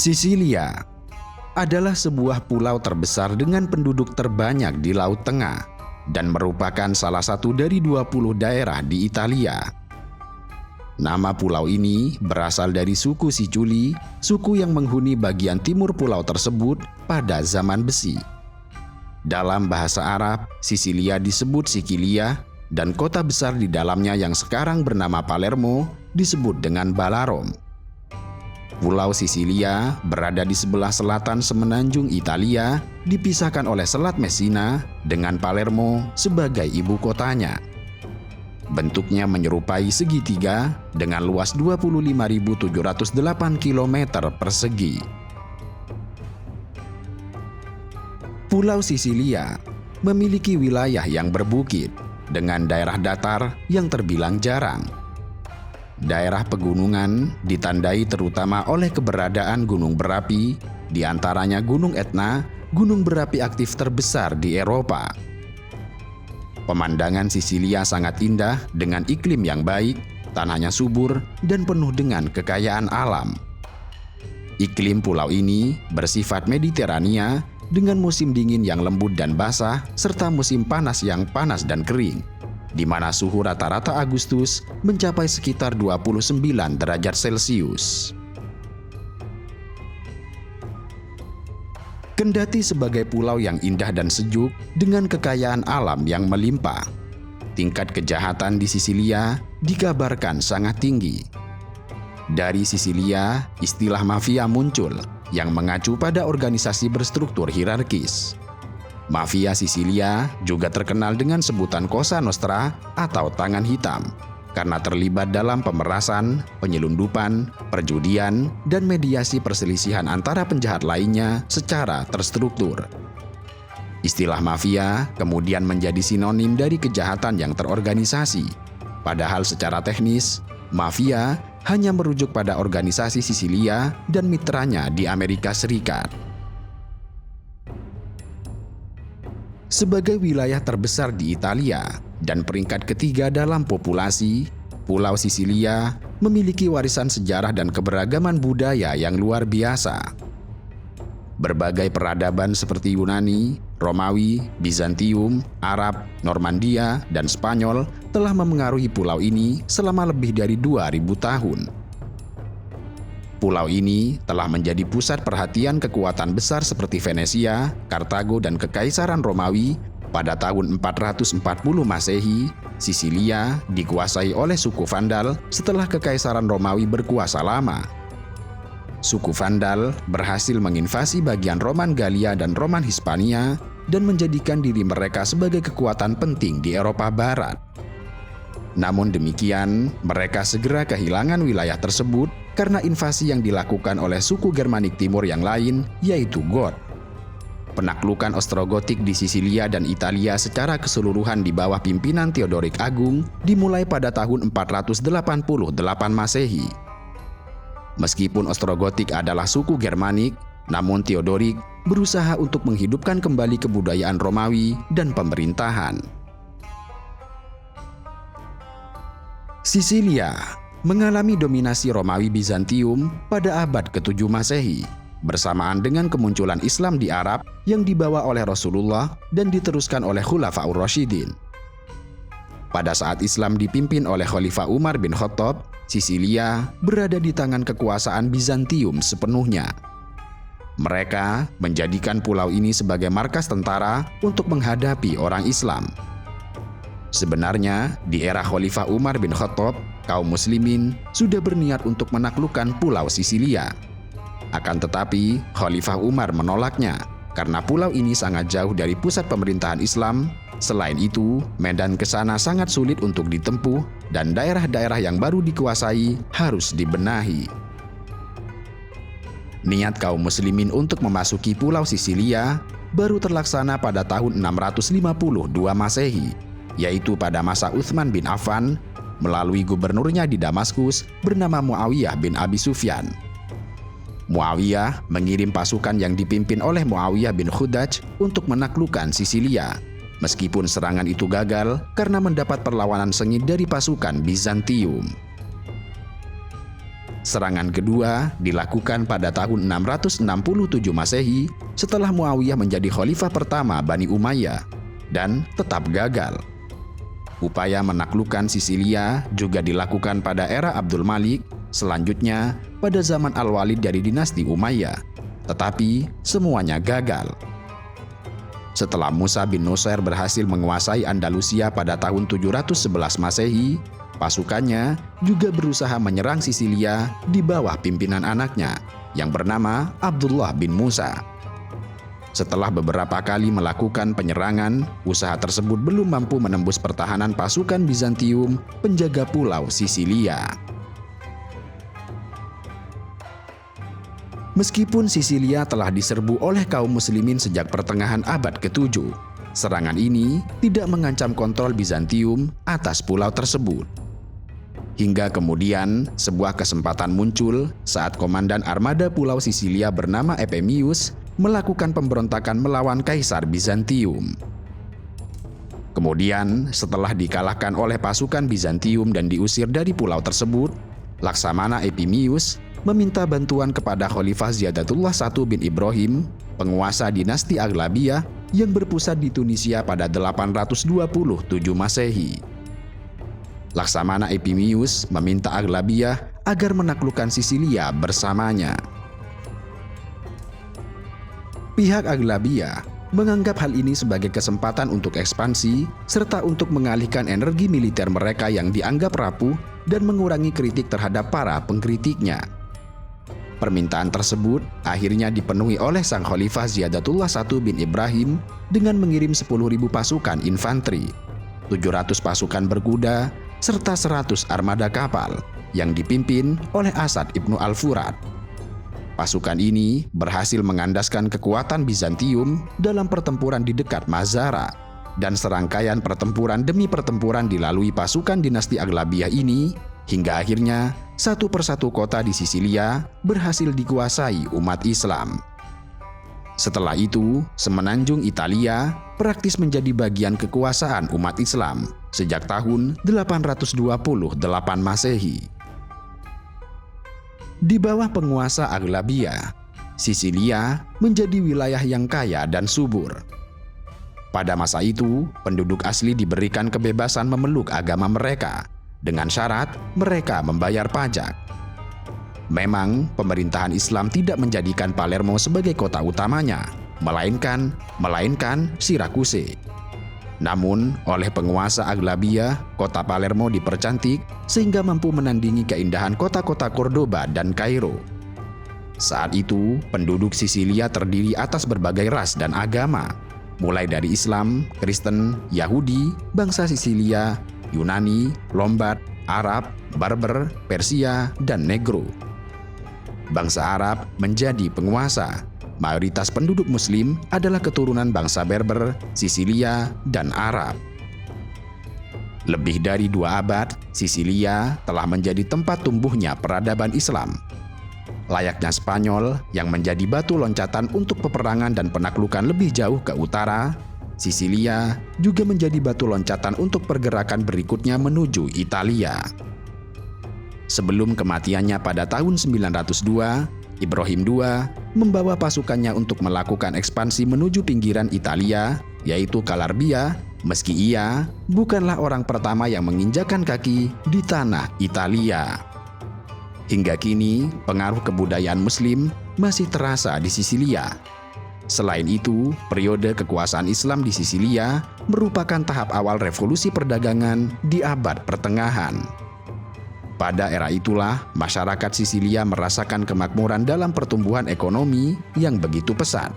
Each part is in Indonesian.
Sisilia adalah sebuah pulau terbesar dengan penduduk terbanyak di Laut Tengah dan merupakan salah satu dari 20 daerah di Italia. Nama pulau ini berasal dari suku Siculi, suku yang menghuni bagian timur pulau tersebut pada zaman besi. Dalam bahasa Arab, Sisilia disebut Sicilia dan kota besar di dalamnya yang sekarang bernama Palermo disebut dengan Balarom. Pulau Sisilia berada di sebelah selatan semenanjung Italia, dipisahkan oleh Selat Messina dengan Palermo sebagai ibu kotanya. Bentuknya menyerupai segitiga dengan luas 25.708 km persegi. Pulau Sisilia memiliki wilayah yang berbukit dengan daerah datar yang terbilang jarang. Daerah pegunungan ditandai terutama oleh keberadaan gunung berapi, di antaranya Gunung Etna, gunung berapi aktif terbesar di Eropa. Pemandangan Sisilia sangat indah dengan iklim yang baik, tanahnya subur, dan penuh dengan kekayaan alam. Iklim pulau ini bersifat Mediterania dengan musim dingin yang lembut dan basah, serta musim panas yang panas dan kering, di mana suhu rata-rata Agustus mencapai sekitar 29 derajat Celcius. Kendati sebagai pulau yang indah dan sejuk dengan kekayaan alam yang melimpah, tingkat kejahatan di Sisilia dikabarkan sangat tinggi. Dari Sisilia, istilah mafia muncul yang mengacu pada organisasi berstruktur hierarkis. Mafia Sisilia juga terkenal dengan sebutan Cosa Nostra atau tangan hitam karena terlibat dalam pemerasan, penyelundupan, perjudian, dan mediasi perselisihan antara penjahat lainnya secara terstruktur. Istilah mafia kemudian menjadi sinonim dari kejahatan yang terorganisasi. Padahal secara teknis, mafia hanya merujuk pada organisasi Sisilia dan mitranya di Amerika Serikat. Sebagai wilayah terbesar di Italia dan peringkat ketiga dalam populasi, Pulau Sisilia memiliki warisan sejarah dan keberagaman budaya yang luar biasa. Berbagai peradaban seperti Yunani, Romawi, Bizantium, Arab, Normandia, dan Spanyol telah memengaruhi pulau ini selama lebih dari 2000 tahun. Pulau ini telah menjadi pusat perhatian kekuatan besar seperti Venesia, Kartago, dan Kekaisaran Romawi. Pada tahun 440 Masehi, Sisilia dikuasai oleh suku Vandal setelah Kekaisaran Romawi berkuasa lama. Suku Vandal berhasil menginvasi bagian Roman Galia dan Roman Hispania dan menjadikan diri mereka sebagai kekuatan penting di Eropa Barat. Namun demikian, mereka segera kehilangan wilayah tersebut karena invasi yang dilakukan oleh suku Germanik Timur yang lain, yaitu Goth. Penaklukan Ostrogotik di Sisilia dan Italia secara keseluruhan di bawah pimpinan Theodoric Agung dimulai pada tahun 488 Masehi. Meskipun Ostrogotik adalah suku Germanik, namun Theodoric berusaha untuk menghidupkan kembali kebudayaan Romawi dan pemerintahan. Sisilia mengalami dominasi Romawi Bizantium pada abad ke-7 Masehi, bersamaan dengan kemunculan Islam di Arab yang dibawa oleh Rasulullah dan diteruskan oleh Khulafaur Rasyidin. Pada saat Islam dipimpin oleh Khalifah Umar bin Khattab, Sisilia berada di tangan kekuasaan Bizantium sepenuhnya. Mereka menjadikan pulau ini sebagai markas tentara untuk menghadapi orang Islam. Sebenarnya, di era Khalifah Umar bin Khattab, kaum muslimin sudah berniat untuk menaklukkan pulau Sisilia. Akan tetapi, Khalifah Umar menolaknya karena pulau ini sangat jauh dari pusat pemerintahan Islam. Selain itu, medan ke sana sangat sulit untuk ditempuh dan daerah-daerah yang baru dikuasai harus dibenahi. Niat kaum muslimin untuk memasuki pulau Sisilia baru terlaksana pada tahun 652 Masehi, yaitu pada masa Utsman bin Affan melalui gubernurnya di Damaskus bernama Muawiyah bin Abi Sufyan. Muawiyah mengirim pasukan yang dipimpin oleh Muawiyah bin Khudaj untuk menaklukkan Sisilia. Meskipun serangan itu gagal karena mendapat perlawanan sengit dari pasukan Bizantium. Serangan kedua dilakukan pada tahun 667 Masehi setelah Muawiyah menjadi khalifah pertama Bani Umayyah dan tetap gagal. Upaya menaklukkan Sisilia juga dilakukan pada era Abdul Malik, selanjutnya pada zaman Al-Walid dari dinasti Umayyah, tetapi semuanya gagal. Setelah Musa bin Nusair berhasil menguasai Andalusia pada tahun 711 Masehi, pasukannya juga berusaha menyerang Sisilia di bawah pimpinan anaknya yang bernama Abdullah bin Musa. Setelah beberapa kali melakukan penyerangan, usaha tersebut belum mampu menembus pertahanan pasukan Bizantium penjaga pulau Sisilia. Meskipun Sisilia telah diserbu oleh kaum muslimin sejak pertengahan abad ke-7, serangan ini tidak mengancam kontrol Bizantium atas pulau tersebut. Hingga kemudian, sebuah kesempatan muncul saat komandan armada pulau Sisilia bernama Epemius melakukan pemberontakan melawan Kaisar Bizantium. Kemudian, setelah dikalahkan oleh pasukan Bizantium dan diusir dari pulau tersebut, Laksamana Epimius meminta bantuan kepada Khalifah Ziyadatullah I bin Ibrahim, penguasa dinasti Aghlabiyah yang berpusat di Tunisia pada 827 Masehi. Laksamana Epimius meminta Aghlabiyah agar menaklukkan Sisilia bersamanya. Pihak Aghlabiyah menganggap hal ini sebagai kesempatan untuk ekspansi serta untuk mengalihkan energi militer mereka yang dianggap rapuh dan mengurangi kritik terhadap para pengkritiknya. Permintaan tersebut akhirnya dipenuhi oleh sang Khalifah Ziyadatullah I bin Ibrahim dengan mengirim 10.000 pasukan infanteri, 700 pasukan berkuda, serta 100 armada kapal yang dipimpin oleh Asad ibnu Al-Furat. Pasukan ini berhasil mengandaskan kekuatan Bizantium dalam pertempuran di dekat Mazara, dan serangkaian pertempuran demi pertempuran dilalui pasukan dinasti Aghlabiyah ini hingga akhirnya satu persatu kota di Sisilia berhasil dikuasai umat Islam. Setelah itu, semenanjung Italia praktis menjadi bagian kekuasaan umat Islam sejak tahun 828 Masehi. Di bawah penguasa Aghlabiyah, Sisilia menjadi wilayah yang kaya dan subur. Pada masa itu, penduduk asli diberikan kebebasan memeluk agama mereka, dengan syarat mereka membayar pajak. Memang, pemerintahan Islam tidak menjadikan Palermo sebagai kota utamanya, melainkan Sirakusa. Namun, oleh penguasa Aghlabiyah, kota Palermo dipercantik sehingga mampu menandingi keindahan kota-kota Cordoba dan Kairo. Saat itu, penduduk Sisilia terdiri atas berbagai ras dan agama, mulai dari Islam, Kristen, Yahudi, bangsa Sisilia, Yunani, Lombard, Arab, Berber, Persia, dan Negro. Bangsa Arab menjadi penguasa. Mayoritas penduduk Muslim adalah keturunan bangsa Berber, Sisilia, dan Arab. Lebih dari 2 abad, Sisilia telah menjadi tempat tumbuhnya peradaban Islam. Layaknya Spanyol yang menjadi batu loncatan untuk peperangan dan penaklukan lebih jauh ke utara, Sisilia juga menjadi batu loncatan untuk pergerakan berikutnya menuju Italia. Sebelum kematiannya pada tahun 902, Ibrahim II membawa pasukannya untuk melakukan ekspansi menuju pinggiran Italia, yaitu Calabria, meski ia bukanlah orang pertama yang menginjakan kaki di tanah Italia. Hingga kini, pengaruh kebudayaan Muslim masih terasa di Sisilia. Selain itu, periode kekuasaan Islam di Sisilia merupakan tahap awal revolusi perdagangan di abad pertengahan. Pada era itulah, masyarakat Sisilia merasakan kemakmuran dalam pertumbuhan ekonomi yang begitu pesat.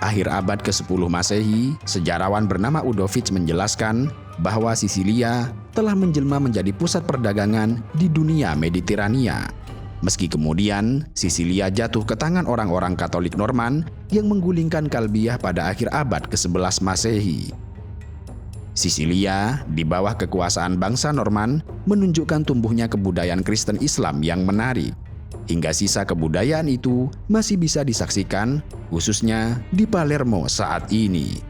Akhir abad ke-10 Masehi, sejarawan bernama Udovic menjelaskan bahwa Sisilia telah menjelma menjadi pusat perdagangan di dunia Mediterania. Meski kemudian, Sisilia jatuh ke tangan orang-orang Katolik Norman yang menggulingkan Kalbiyah pada akhir abad ke-11 Masehi. Sisilia, di bawah kekuasaan bangsa Norman, menunjukkan tumbuhnya kebudayaan Kristen Islam yang menarik. Hingga sisa kebudayaan itu masih bisa disaksikan, khususnya di Palermo saat ini.